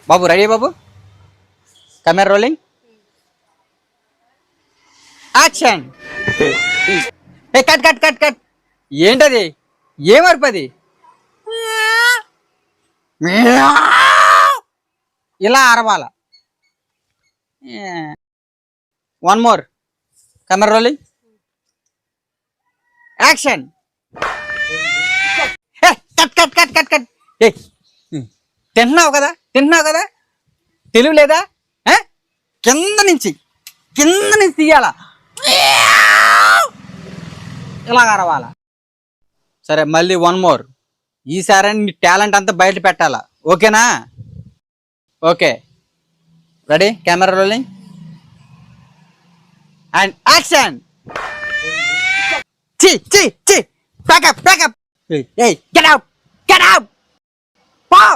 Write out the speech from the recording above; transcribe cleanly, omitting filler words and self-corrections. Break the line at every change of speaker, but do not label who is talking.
బాబు ready బాబు, camera rolling, action. ఏ cut cut cut cut, ఏంటది? ఏం అరుపది? ఇలా అరవాల. One more, camera rolling, action. Cut cut cut cut cut. ఏ తింటున్నావు కదా, తింటున్నావు కదా, తెలివి లేదా? కింద నుంచి తీయాలా, ఇలా అరవాలా. సరే మళ్ళీ వన్ మోర్. ఈసారి నీ టాలెంట్ అంతా బయట పెట్టాలా, ఓకేనా? Okay ready, camera rolling and action. చి చి చి, pack up pack up. Hey, get out! Get out! Wow!